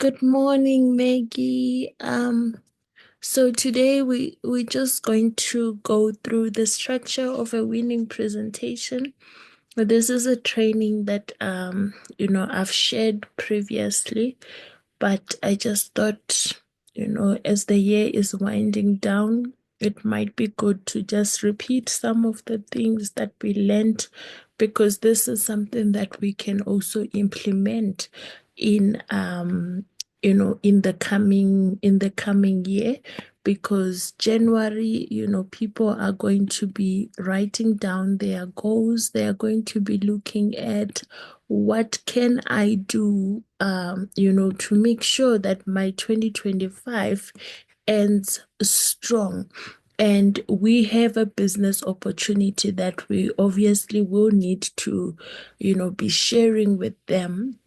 Good morning, Maggie. So today we're just going to go through the structure of a winning presentation. This is a training that I've shared previously, but I just thought, as the year is winding down, it might be good to just repeat some of the things that we learned because this is something that we can also implement in in the coming year, because January, people are going to be writing down their goals. They are going to be looking at what can I do, to make sure that my 2025 ends strong. And we have a business opportunity that we obviously will need to, be sharing with them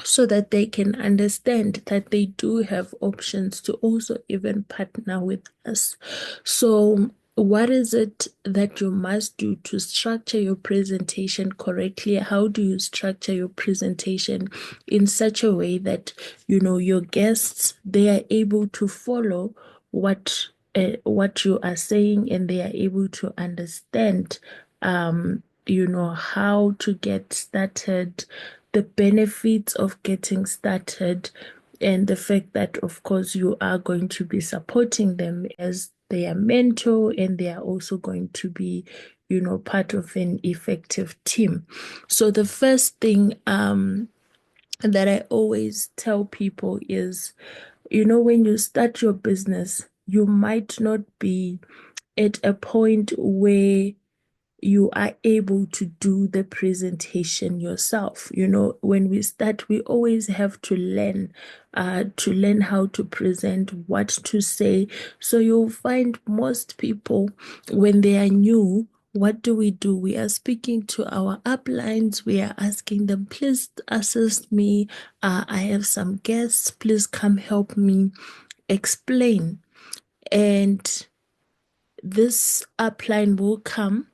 so that they can understand that they do have options to also even partner with us. So, what is it that you must do to structure your presentation correctly? How do you structure your presentation in such a way that your guests, they are able to follow what you are saying, and they are able to understand how to get started, the benefits of getting started, and the fact that, of course, you are going to be supporting them as their mentor, and they are also going to be, part of an effective team. So the first thing that I always tell people is, when you start your business, you might not be at a point where you are able to do the presentation yourself. When we start, we always have to learn how to present, what to say. So you'll find most people, when they are new, what do? We are speaking to our uplines. We are asking them, please assist me. I have some guests. Please come help me explain. And this upline will come,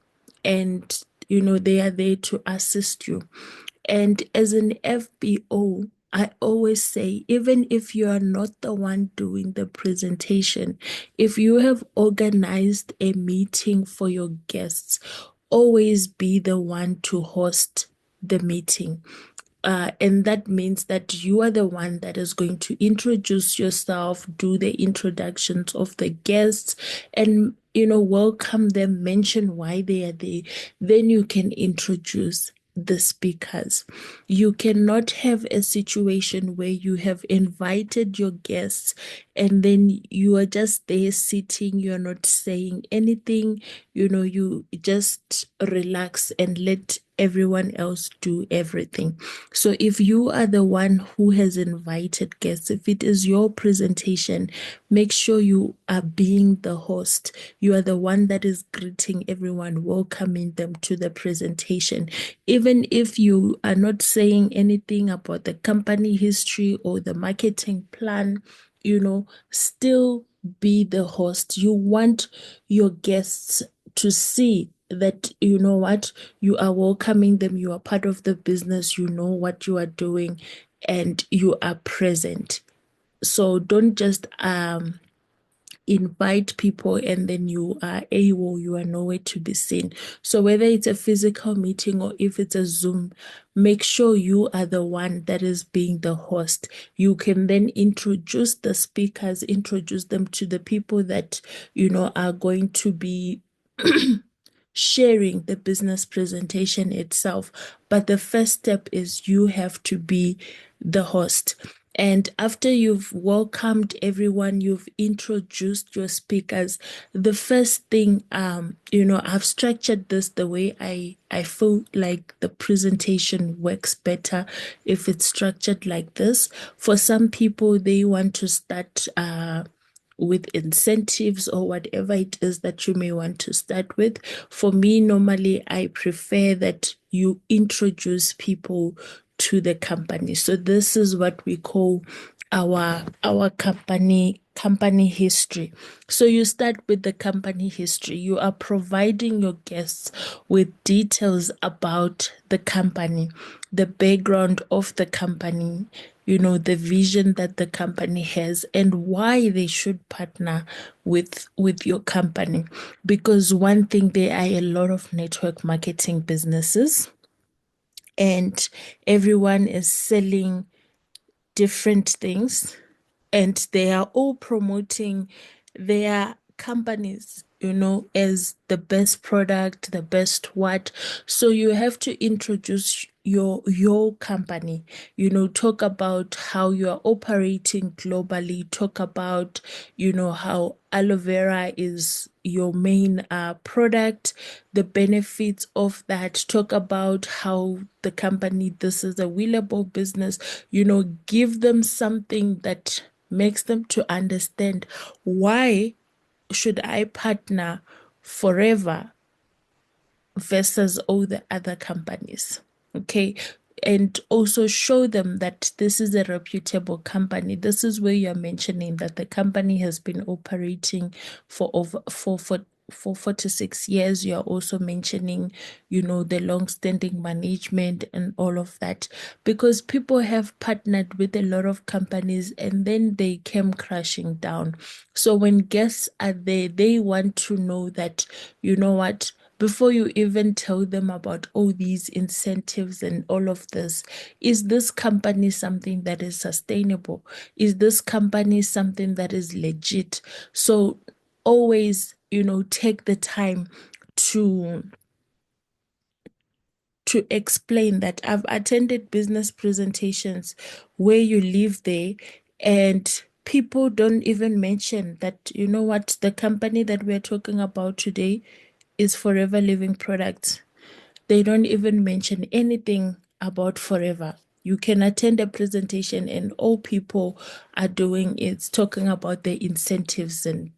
and they are there to assist you. And as an FBO, I always say, even if you are not the one doing the presentation, if you have organized a meeting for your guests, always be the one to host the meeting. And that means that you are the one that is going to introduce yourself, do the introductions of the guests, and welcome them, mention why they are there. Then you can introduce the speakers. You cannot have a situation where you have invited your guests and then you are just there sitting, you're not saying anything. You just relax and let everyone else do everything. So if you are the one who has invited guests, if it is your presentation, make sure you are being the host. You are the one that is greeting everyone, welcoming them to the presentation. Even if you are not saying anything about the company history or the marketing plan, still be the host. You want your guests to see that, what, you are welcoming them, you are part of the business, you know what you are doing, and you are present. So don't just invite people and then you are AWOL, you are nowhere to be seen. So whether it's a physical meeting or if it's a Zoom, make sure you are the one that is being the host. You can then introduce the speakers, introduce them to the people that are going to be sharing the business presentation itself. But the first step is you have to be the host. And after you've welcomed everyone, you've introduced your speakers, the first thing, I've structured this the way I feel like the presentation works better if it's structured like this. For some people, they want to start with incentives or whatever it is that you may want to start with. For me, normally, I prefer that you introduce people to the company. So this is what we call our company history. So you start with the company history. You are providing your guests with details about the company, the background of the company, the vision that the company has and why they should partner with your company. Because one thing, there are a lot of network marketing businesses, and everyone is selling different things, and they are all promoting their companies, as the best product, the best what. So you have to introduce your company, talk about how you are operating globally, talk about, how aloe vera is your main product, the benefits of that, talk about how the company, this is a willable business, give them something that makes them to understand why should I partner forever versus all the other companies. Okay. And also show them that this is a reputable company. This is where you're mentioning that the company has been operating for over for 46 years. You're also mentioning, the long-standing management and all of that. Because people have partnered with a lot of companies and then they came crashing down. So when guests are there, they want to know that, you know what, before you even tell them about all these incentives and all of this, is this company something that is sustainable? Is this company something that is legit? So always, take the time to explain that I've attended business presentations where you live there and people don't even mention that, you know what, the company that we're talking about today is Forever Living Products. They don't even mention anything about forever. You can attend a presentation and all people are doing is talking about the incentives and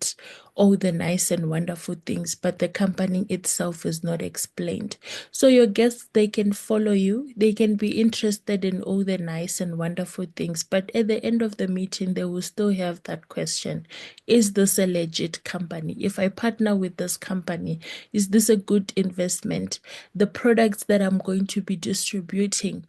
all the nice and wonderful things, but the company itself is not explained. So your guests, they can follow you, they can be interested in all the nice and wonderful things, but at the end of the meeting, they will still have that question: is this a legit company? If I partner with this company, is this a good investment? The products that I'm going to be distributing,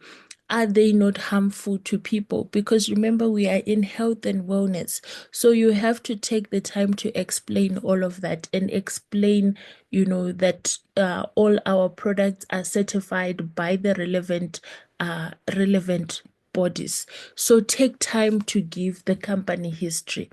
are they not harmful to people? Because remember, we are in health and wellness. So you have to take the time to explain all of that and explain, that all our products are certified by the relevant bodies. So take time to give the company history.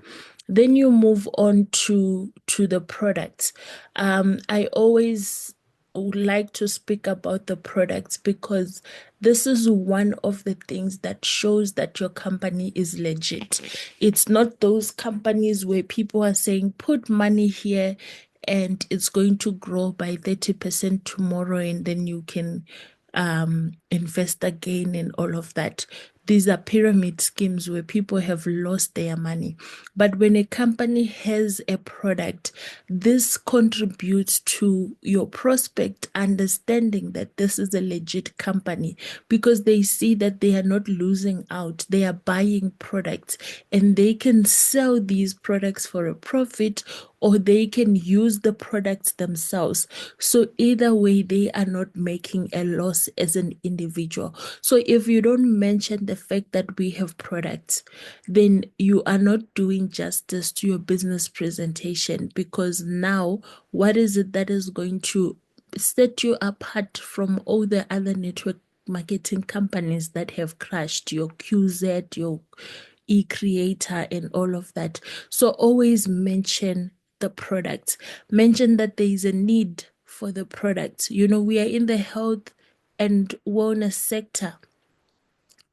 Then you move on to the products. I always would like to speak about the products because this is one of the things that shows that your company is legit. It's not those companies where people are saying, put money here and it's going to grow by 30% tomorrow, and then you can invest again and all of that. These are pyramid schemes where people have lost their money. But when a company has a product, this contributes to your prospect understanding that this is a legit company because they see that they are not losing out. They are buying products and they can sell these products for a profit, or they can use the products themselves. So either way, they are not making a loss as an individual. So if you don't mention the fact that we have products, then you are not doing justice to your business presentation, because now what is it that is going to set you apart from all the other network marketing companies that have crashed, your QZ, your e-creator and all of that? So always mention the products. Mention that there is a need for the products. We are in the health and wellness sector,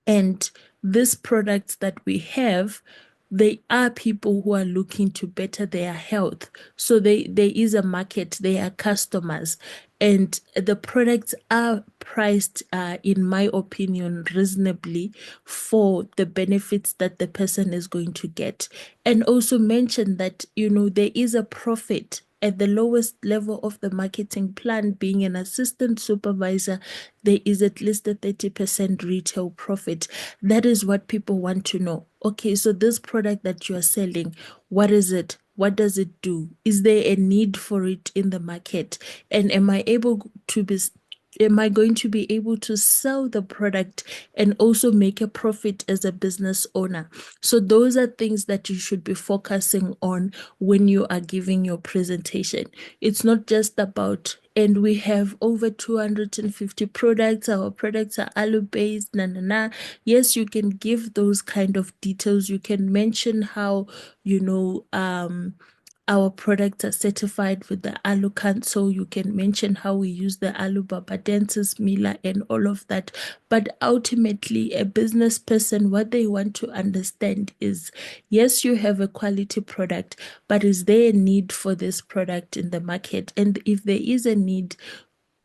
and these products that we have, they are people who are looking to better their health. So there is a market, they are customers, and the products are priced, in my opinion, reasonably for the benefits that the person is going to get. And also mention that, there is a profit at the lowest level of the marketing plan. Being an assistant supervisor, there is at least a 30% retail profit. That is what people want to know. Okay, so this product that you are selling, what is it? What does it do? Is there a need for it in the market? And am I able to be am I going to be able to sell the product and also make a profit as a business owner? So those are things that you should be focusing on when you are giving your presentation. It's not just about, and we have over 250 products, our products are aloe based, na na na. Yes, you can give those kind of details. You can mention how, our products are certified with the Aloe Council. You can mention how we use the Aloe Barbadensis Mila and all of that. But ultimately, a business person, what they want to understand is, yes, you have a quality product, but is there a need for this product in the market? And if there is a need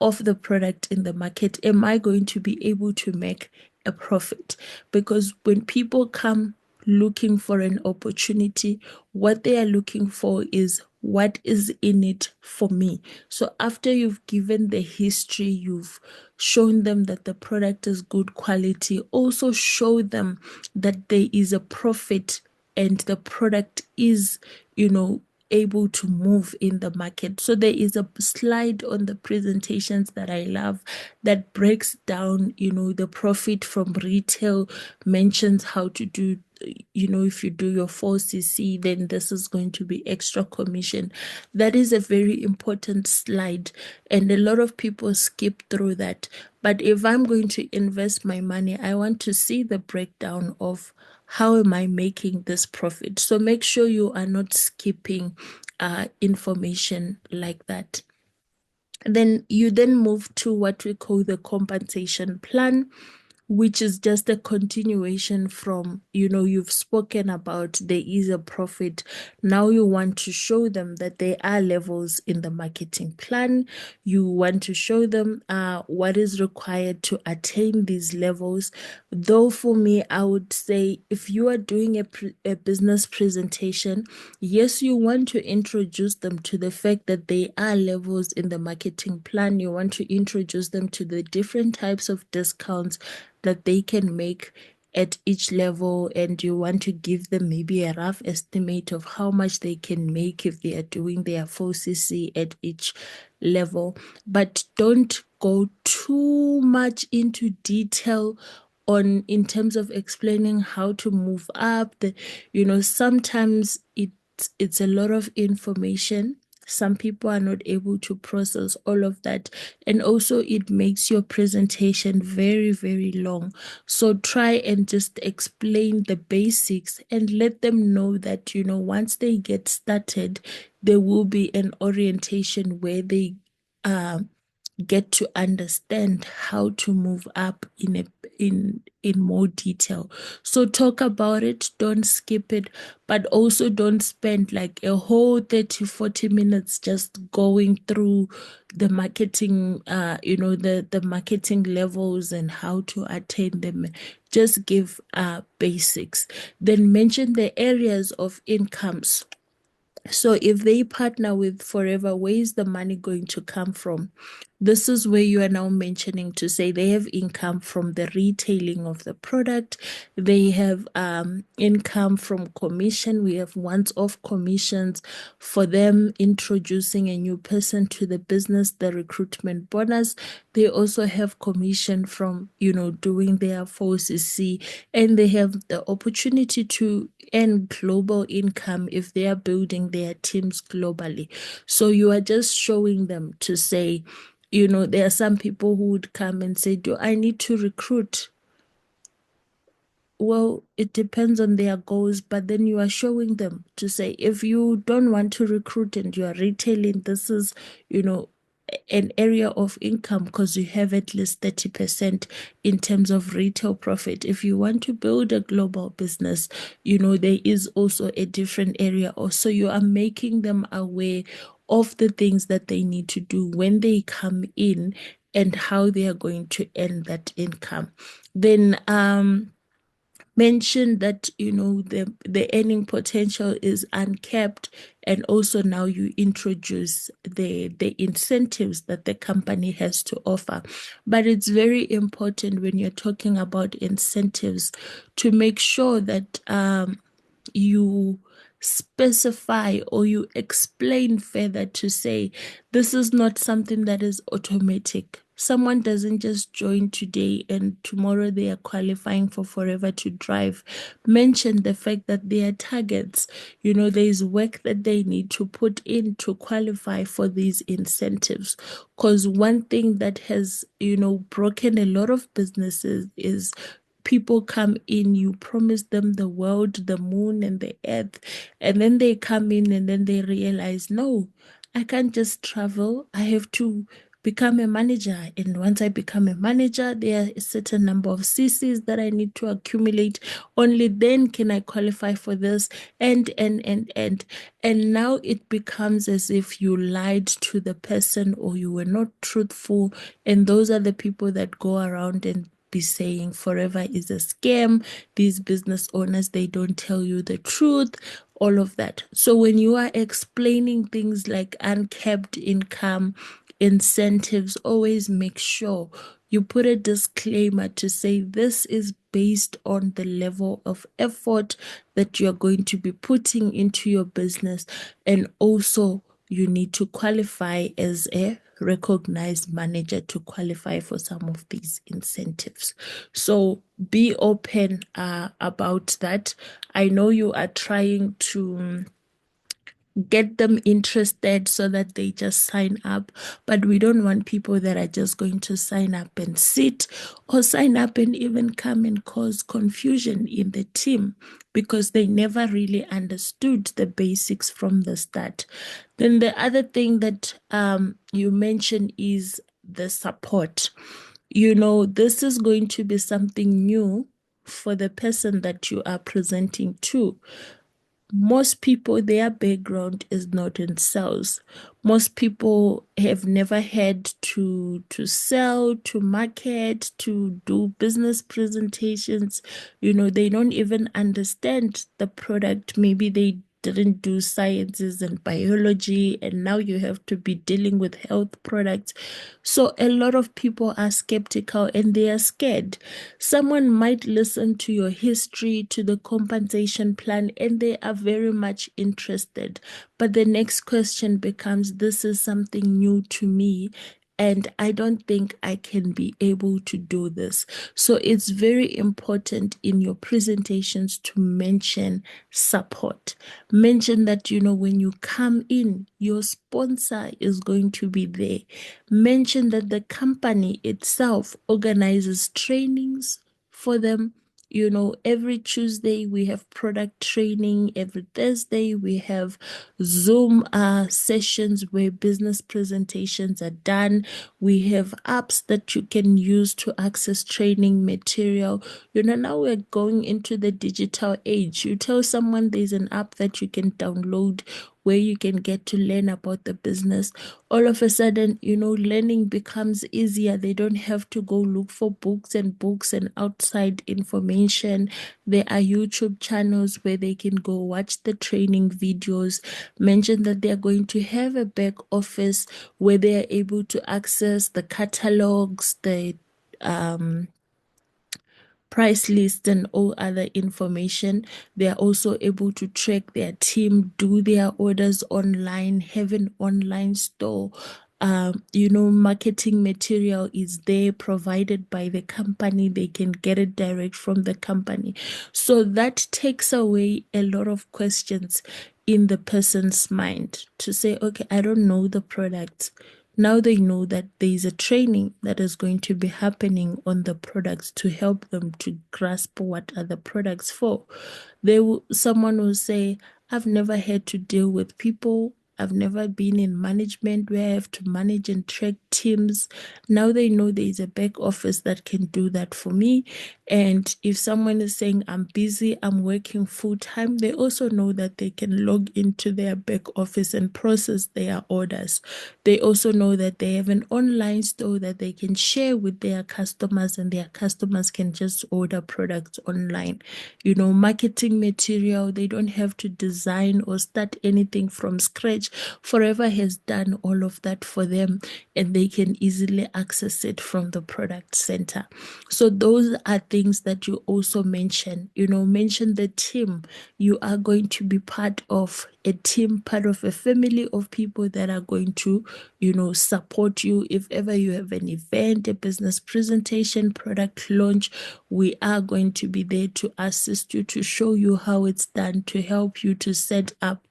of the product in the market, am I going to be able to make a profit? Because when people come looking for an opportunity, what they are looking for is what is in it for me. So after you've given the history, you've shown them that the product is good quality, also show them that there is a profit and the product is, able to move in the market. So there is a slide on the presentations that I love that breaks down, the profit from retail, mentions how to do, if you do your 4cc, then this is going to be extra commission. That is a very important slide, and a lot of people skip through that. But if I'm going to invest my money, I want to see the breakdown of how am I making this profit. So make sure you are not skipping information like that. Then you then move to what we call the compensation plan, which is just a continuation from, you've spoken about there is a profit. Now you want to show them that there are levels in the marketing plan. You want to show them what is required to attain these levels. Though for me, I would say if you are doing a business presentation, yes, you want to introduce them to the fact that there are levels in the marketing plan. You want to introduce them to the different types of discounts that they can make at each level, and you want to give them maybe a rough estimate of how much they can make if they are doing their 4cc at each level. But don't go too much into detail on in terms of explaining how to move up. Sometimes it's a lot of information. Some people are not able to process all of that. And also, it makes your presentation very, very long. So try and just explain the basics and let them know that, once they get started, there will be an orientation where they get to understand how to move up in more detail. So talk about it, don't skip it, but also don't spend like a whole 30-40 minutes just going through the marketing, the marketing levels and how to attain them. Just give basics. Then mention the areas of incomes. So if they partner with Forever, where is the money going to come from? This is where you are now mentioning to say they have income from the retailing of the product. They have income from commission. We have once-off commissions for them introducing a new person to the business, the recruitment bonus. They also have commission from, doing their 4cc, and they have the opportunity to earn global income if they are building their teams globally. So you are just showing them to say, there are some people who would come and say, do I need to recruit? Well, it depends on their goals, but then you are showing them to say, if you don't want to recruit and you are retailing, this is, an area of income because you have at least 30% in terms of retail profit. If you want to build a global business, there is also a different area. Also, you are making them aware of the things that they need to do when they come in and how they are going to earn that income. Then, mentioned that the earning potential is uncapped, and also now you introduce the incentives that the company has to offer. But it's very important when you're talking about incentives to make sure that you specify or you explain further to say this is not something that is automatic. Someone doesn't just join today and tomorrow they are qualifying for Forever to Drive. Mention the fact that there are targets. There is work that they need to put in to qualify for these incentives. Because one thing that has, broken a lot of businesses is people come in, you promise them the world, the moon, and the earth, and then they come in and then they realize, no, I can't just travel. I have to become a manager. And once I become a manager, there are a certain number of CCs that I need to accumulate. Only then can I qualify for this. And now it becomes as if you lied to the person or you were not truthful. And those are the people that go around and be saying Forever is a scam. These business owners, they don't tell you the truth, all of that. So when you are explaining things like uncapped income, incentives, always make sure you put a disclaimer to say this is based on the level of effort that you're going to be putting into your business. And also, you need to qualify as a recognized manager to qualify for some of these incentives. So be open about that. I know you are trying to get them interested so that they just sign up. But we don't want people that are just going to sign up and sit or sign up and even come and cause confusion in the team because they never really understood the basics from the start. Then the other thing that you mentioned is the support. This is going to be something new for the person that you are presenting to. Most people, their background is not in sales. Most people have never had to sell, to market, to do business presentations. They don't even understand the product. Maybe they didn't do sciences and biology, and now you have to be dealing with health products. So a lot of people are skeptical and they are scared. Someone might listen to your history, to the compensation plan, and they are very much interested. But the next question becomes, this is something new to me, and I don't think I can be able to do this. So it's very important in your presentations to mention support. Mention that, when you come in, your sponsor is going to be there. Mention that the company itself organizes trainings for them. Every Tuesday we have product training. Every Thursday we have Zoom sessions where business presentations are done. We have apps that you can use to access training material. Now we're going into the digital age. You tell someone there's an app that you can download where you can get to learn about the business. All of a sudden, learning becomes easier. They don't have to go look for books and outside information. There are YouTube channels where they can go watch the training videos. Mention that they're going to have a back office where they are able to access the catalogs, the price list and all other information. They are also able to track their team, do their orders online, have an online store. Marketing material is there provided by the company. They can get it direct from the company. So that takes away a lot of questions in the person's mind to say, okay, I don't know the product. Now they know that there is a training that is going to be happening on the products to help them to grasp what are the products for. Someone will say, I've never had to deal with people. I've never been in management where I have to manage and track teams. Now they know there is a back office that can do that for me. And if someone is saying, I'm busy, I'm working full time, they also know that they can log into their back office and process their orders. They also know that they have an online store that they can share with their customers, and their customers can just order products online. Marketing material, they don't have to design or start anything from scratch. which Forever has done all of that for them, and they can easily access it from the product center. So those are things that you also mention. Mention the team. You are going to be part of a team, part of a family of people that are going to, support you. If ever you have an event, a business presentation, product launch, we are going to be there to assist you, to show you how it's done, to help you to set up.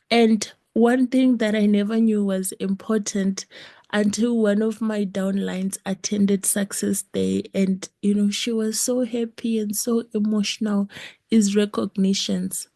And one thing that I never knew was important until one of my downlines attended Success Day, and she was so happy and so emotional, is recognitions.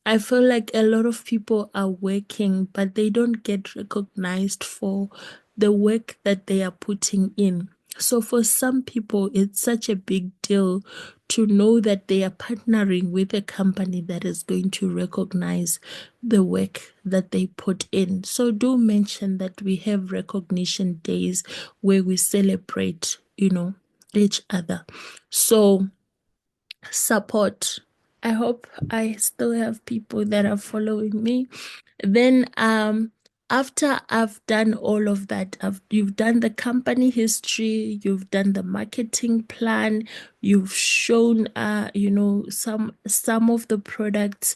I feel like a lot of people are working, but they don't get recognized for the work that they are putting in. So for some people, it's such a big deal to know that they are partnering with a company that is going to recognize the work that they put in. So do mention that we have recognition days where we celebrate, each other. So support. I hope I still have people that are following me. Then after I've done all of that, you've done the company history, you've done the marketing plan, you've shown some of the products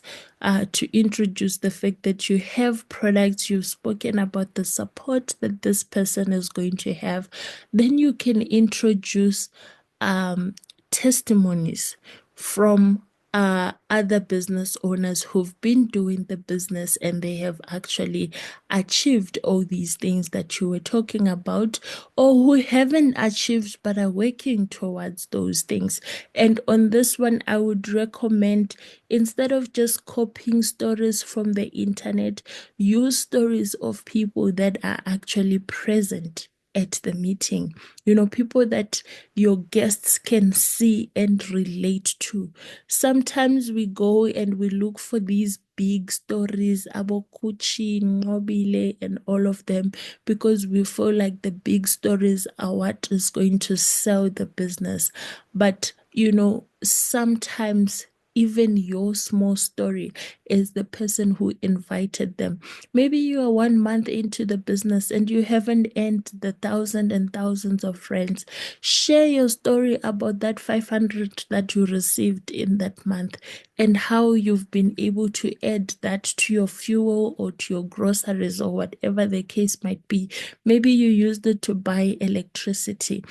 to introduce the fact that you have products, you've spoken about the support that this person is going to have. Then you can introduce um testimonies from other business owners who've been doing the business and they have actually achieved all these things that you were talking about, or who haven't achieved but are working towards those things. And on this one, I would recommend, instead of just copying stories from the internet, use stories of people that are actually present at the meeting, people that your guests can see and relate to. Sometimes we go and we look for these big stories, Abokuchi, Nobile, and all of them, because we feel like the big stories are what is going to sell the business. But, sometimes even your small story is the person who invited them. Maybe you are 1 month into the business and you haven't earned the thousands and thousands of friends. Share your story about that 500 that you received in that month and how you've been able to add that to your fuel or to your groceries or whatever the case might be. Maybe you used it to buy electricity.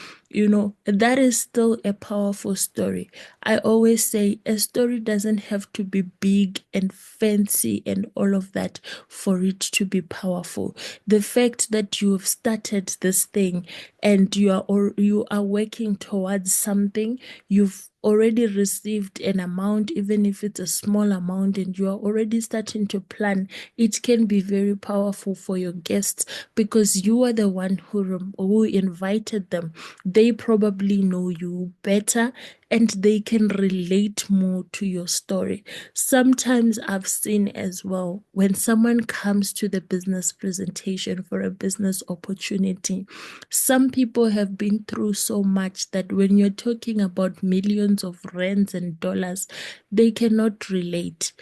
That is still a powerful story. I always say a story doesn't have to be big and fancy and all of that for it to be powerful. The fact that you have started this thing and you are working towards something, you've already received an amount, even if it's a small amount, and you are already starting to plan, it can be very powerful for your guests because you are the one who invited them. They probably know you better and they can relate more to your story. Sometimes I've seen as well when someone comes to the business presentation for a business opportunity, some people have been through so much that when you're talking about millions of rands and dollars, they cannot relate.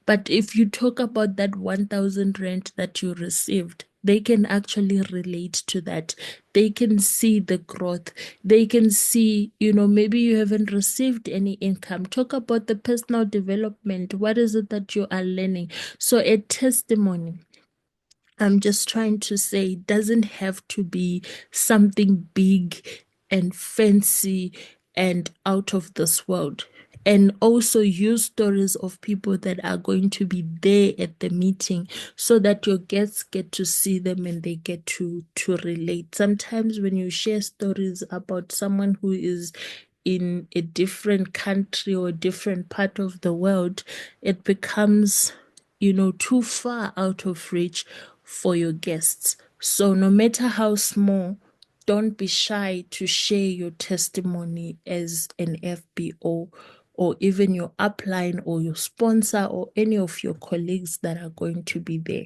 But if you talk about that 1,000 rand that you received, they can actually relate to that. They can see the growth. They can see, maybe you haven't received any income. Talk about the personal development. What is it that you are learning? So, a testimony, I'm just trying to say, it doesn't have to be something big and fancy and out of this world. And also use stories of people that are going to be there at the meeting so that your guests get to see them and they get to relate. Sometimes when you share stories about someone who is in a different country or a different part of the world, it becomes too far out of reach for your guests. So, no matter how small, don't be shy to share your testimony as an FBO or even your upline or your sponsor or any of your colleagues that are going to be there.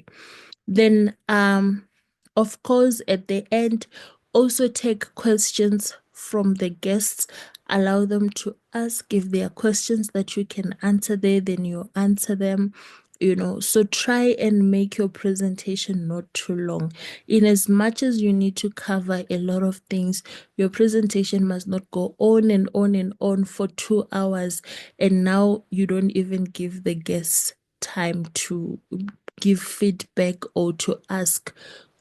Then, of course, at the end, also take questions from the guests. Allow them to ask if there are questions that you can answer there, then you answer them. So try and make your presentation not too long. In as much as you need to cover a lot of things, your presentation must not go on and on and on for 2 hours, and now you don't even give the guests time to give feedback or to ask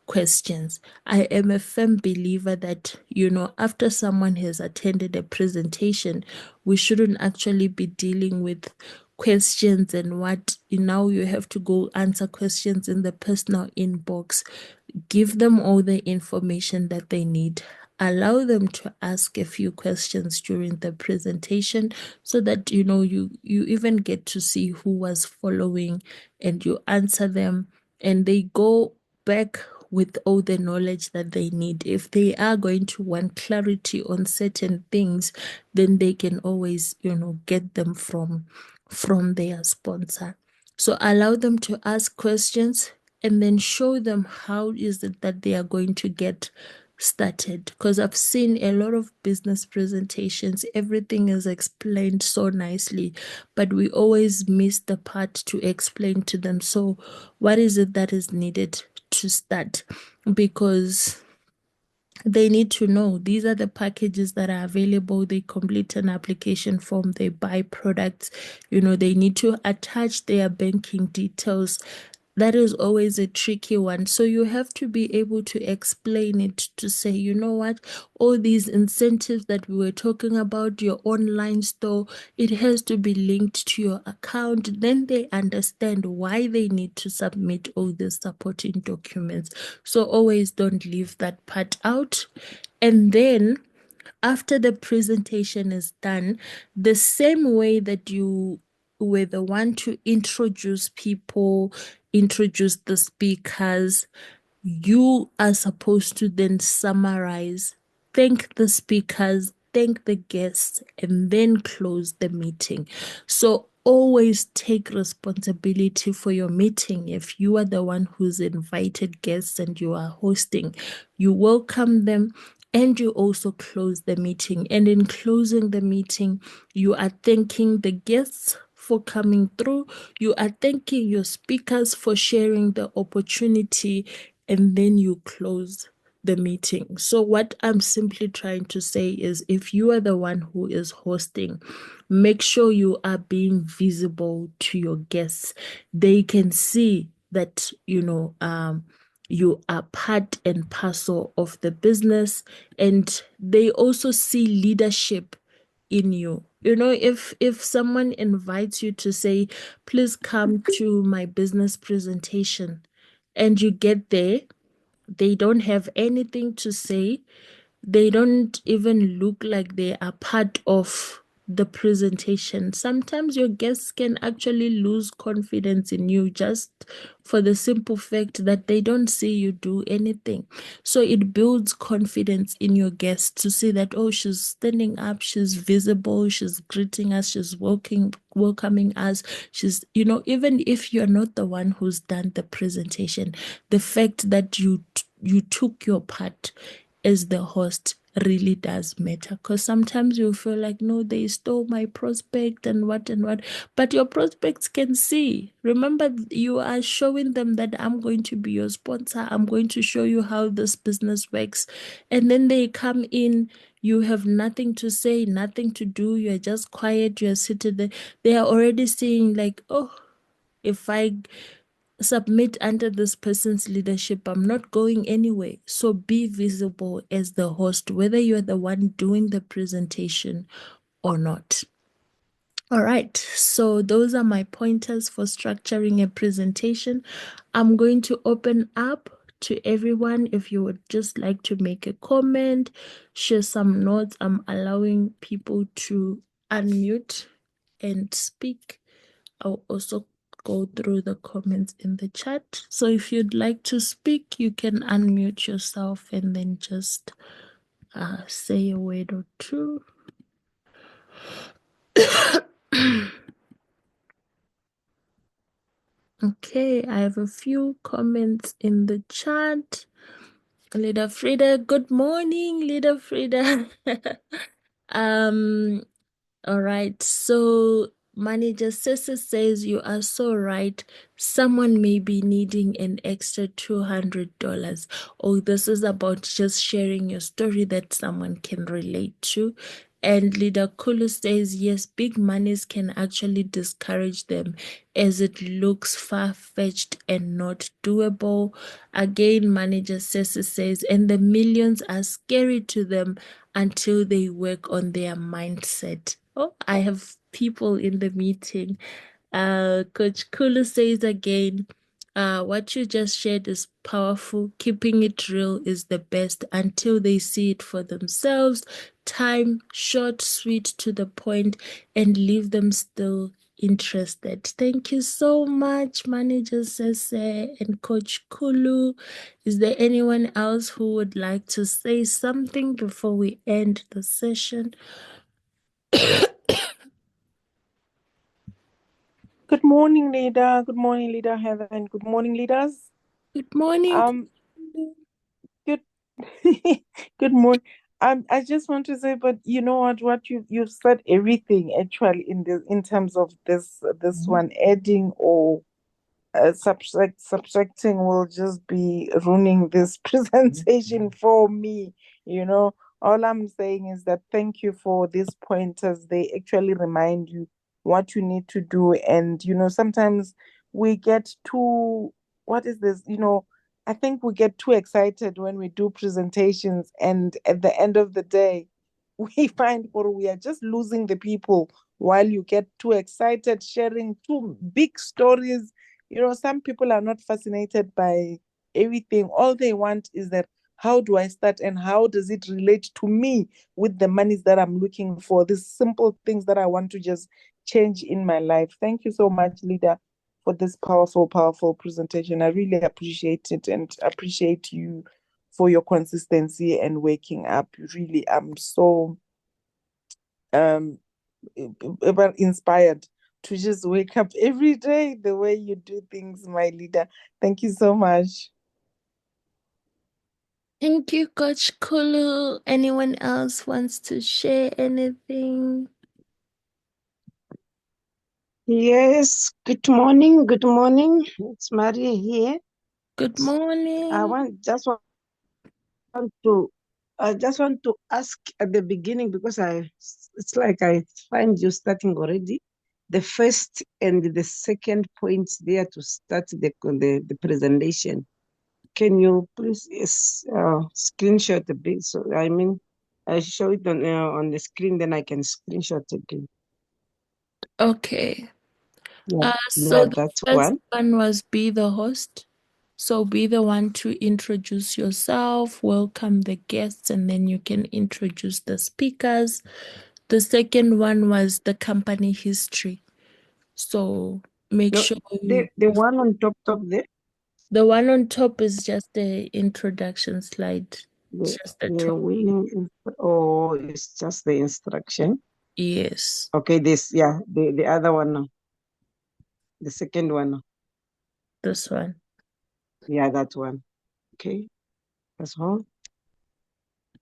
questions. I am a firm believer that, after someone has attended a presentation, we shouldn't actually be dealing with questions and what now you have to go answer questions in the personal inbox. Give them all the information that they need. Allow them to ask a few questions during the presentation so that you even get to see who was following and you answer them and they go back with all the knowledge that they need. If they are going to want clarity on certain things, then they can always, get them from their sponsor. So allow them to ask questions and then show them how is it that they are going to get started. Because I've seen a lot of business presentations, everything is explained so nicely, but we always miss the part to explain to them. So, what is it that is needed to start? Because they need to know these are the packages that are available. They complete an application form, they buy products, they need to attach their banking details. That is always a tricky one. So you have to be able to explain it to say, you know what, all these incentives that we were talking about, your online store, it has to be linked to your account. Then they understand why they need to submit all these supporting documents. So always don't leave that part out. And then after the presentation is done, the same way that you were the one to introduce people, introduce the speakers, you are supposed to then summarize, thank the speakers, thank the guests, and then close the meeting. So always take responsibility for your meeting. If you are the one who's invited guests and you are hosting, you welcome them and you also close the meeting. And in closing the meeting, you are thanking the guests for coming through. You are thanking your speakers for sharing the opportunity, and then you close the meeting. So, what I'm simply trying to say is if you are the one who is hosting, make sure you are being visible to your guests. They can see that, you are part and parcel of the business, and they also see leadership in you. If someone invites you to say, please come to my business presentation, and you get there, they don't have anything to say, they don't even look like they are part of the presentation. Sometimes your guests can actually lose confidence in you just for the simple fact that they don't see you do anything. So it builds confidence in your guests to see that, oh, she's standing up, she's visible, she's greeting us, she's welcoming us. Even if you're not the one who's done the presentation, the fact that you took your part as the host really does matter, because sometimes you feel like, no, they stole my prospect and what, but your prospects can see. Remember, you are showing them that I'm going to be your sponsor, I'm going to show you how this business works, and then they come in, you have nothing to say, nothing to do, you're just quiet, you're sitting there. They are already seeing like, oh, if I submit under this person's leadership, I'm not going anywhere. So be visible as the host, whether you're the one doing the presentation or not. All right, so those are my pointers for structuring a presentation. I'm going to open up to everyone. If you would just like to make a comment, share some notes, I'm allowing people to unmute and speak. I'll also go through the comments in the chat. So if you'd like to speak, you can unmute yourself and then just say a word or two. Okay, I have a few comments in the chat. Leader Frida, good morning, Leader Frida. All right, so Manager Sessa says you are so right. Someone may be needing an extra $200. Oh, this is about just sharing your story that someone can relate to. And Leader Kulu says, yes, big monies can actually discourage them as it looks far-fetched and not doable. Again, Manager Sessa says, and the millions are scary to them until they work on their mindset. Oh, I have people in the meeting. Coach Kulu says again, what you just shared is powerful. Keeping it real is the best until they see it for themselves. Time, short, sweet, to the point, and leave them still interested. Thank you so much, Manager Sese and Coach Kulu. Is there anyone else who would like to say something before we end the session? Good morning, leader. Good morning, leader Heather, and good morning, leaders. Good morning. Um, good, good morning. I just want to say, but you know what? What you've said everything actually in terms of this one adding or subtracting will just be ruining this presentation for me. You know, all I'm saying is that thank you for these pointers. They actually remind you what you need to do. And, sometimes we get too, what is this? I think we get too excited when we do presentations. And at the end of the day, we find or we are just losing the people while you get too excited sharing too big stories. Some people are not fascinated by everything. All they want is that how do I start and how does it relate to me with the monies that I'm looking for? These simple things that I want to just change in my life. Thank you so much, leader, for this powerful, powerful presentation. I really appreciate it and appreciate you for your consistency and waking up. Really, I'm so um inspired to just wake up every day the way you do things, my leader. Thank you so much. Thank you, Coach Kulu. Anyone else wants to share anything? Yes, good morning. Good morning. It's Maria here. Good I morning. want just want to I just want to ask at the beginning because it's like I find you starting already. The first and the second points there to start the presentation. Can you please screenshot a bit? So I mean, I show it on the screen, then I can screenshot again. Okay. Yeah, So yeah, the that's first one. one was be the host. So be the one to introduce yourself, welcome the guests, and then you can introduce the speakers. The second one was the company history. So make No, sure the you, the one on top there. the one on top is just the introduction slide, just the The top. wing or it's just the instruction. Yes, Okay, the other one now, the second one now. this one. Yeah, that one. Okay, that's all.